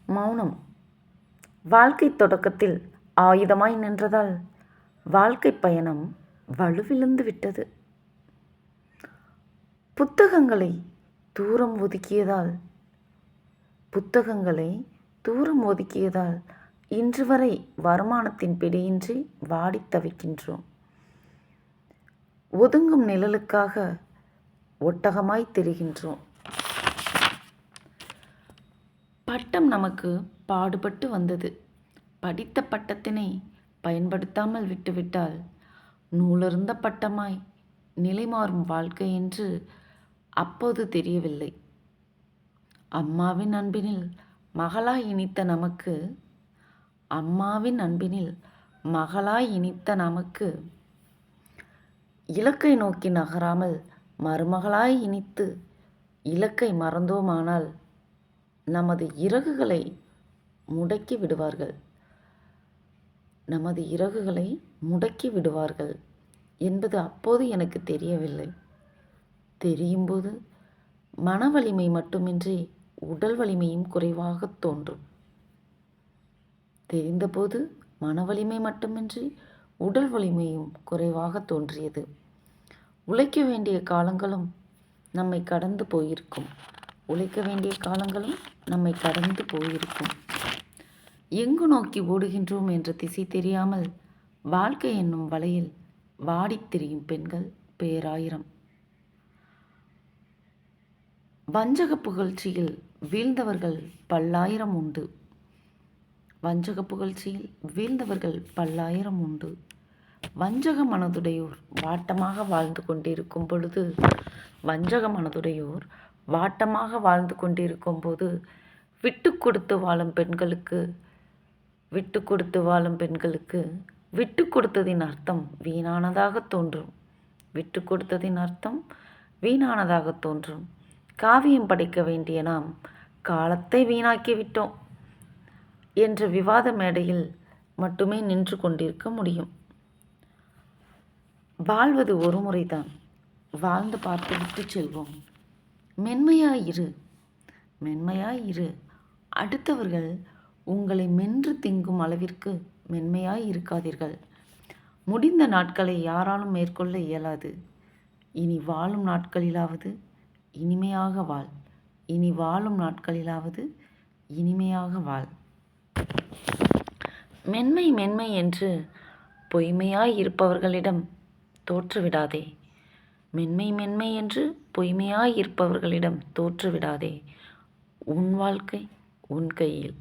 மௌனம் வாழ்க்கை தொடக்கத்தில் ஆயுதமாய் நின்றதால் வாழ்க்கை பயணம் வலுவிழந்து விட்டது. புத்தகங்களை தூரம் ஒதுக்கியதால் இன்று வரை வருமானத்தின் பிடியின்றி வாடித் தவிக்கின்றோம். ஒதுங்கும் நிழலுக்காக ஒட்டகமாய் திரிகின்றோம். பட்டம் நமக்கு பாடுபட்டு வந்தது. படித்த பட்டத்தினை பயன்படுத்தாமல் விட்டுவிட்டால் நூலருந்த பட்டமாய் நிலை மாறும் வாழ்க்கை என்று அப்போது தெரியவில்லை. அம்மாவின் அன்பினில் மகளாய் இனித்த நமக்கு இலக்கை நோக்கி நகராமல் மருமகளாய் இனித்து இலக்கை மறந்தோமானால் நமது இறகுகளை முடக்கி விடுவார்கள் என்பது அப்போது எனக்கு தெரியவில்லை. தெரியும்போது மன வலிமை மட்டுமின்றி உடல் வலிமையும் குறைவாக தோன்றும். தெரிந்தபோது மன வலிமை மட்டுமின்றி உடல் வலிமையும் குறைவாக தோன்றியது. உழைக்க வேண்டிய காலங்களும் நம்மை கடந்து போயிருக்கும். எங்கு நோக்கி ஓடுகின்றோம் என்ற திசை தெரியாமல் வாழ்க்கை என்னும் வலையில் வாடித் திரியும் பெண்கள் பேராயிரம். வஞ்சக புகழ்ச்சியில் வீழ்ந்தவர்கள் பல்லாயிரம் உண்டு. வஞ்சக மனதுடையோர் வாட்டமாக வாழ்ந்து கொண்டிருக்கும் போது விட்டு கொடுத்து வாழும் பெண்களுக்கு விட்டு கொடுத்ததின் அர்த்தம் வீணானதாக தோன்றும். காவியம் படைக்க வேண்டிய நாம் காலத்தை வீணாக்கிவிட்டோம் என்ற விவாத மேடையில் மட்டுமே நின்று கொண்டிருக்க முடியும். வாழ்வது ஒரு முறைதான், வாழ்ந்து பார்த்து விட்டு செல்வோம். மென்மையாயிரு. அடுத்தவர்கள் உங்களை மென்று திங்கும் அளவிற்கு மென்மையாய் இருக்காதீர்கள். முடிந்த நாட்களை யாராலும் மேற்கொள்ள இயலாது. இனி வாழும் நாட்களிலாவது இனிமையாக வாழ். மென்மை என்று பொய்மையாய் இருப்பவர்களிடம் தோற்றுவிடாதே. உன் வாழ்க்கை உன் கையில்.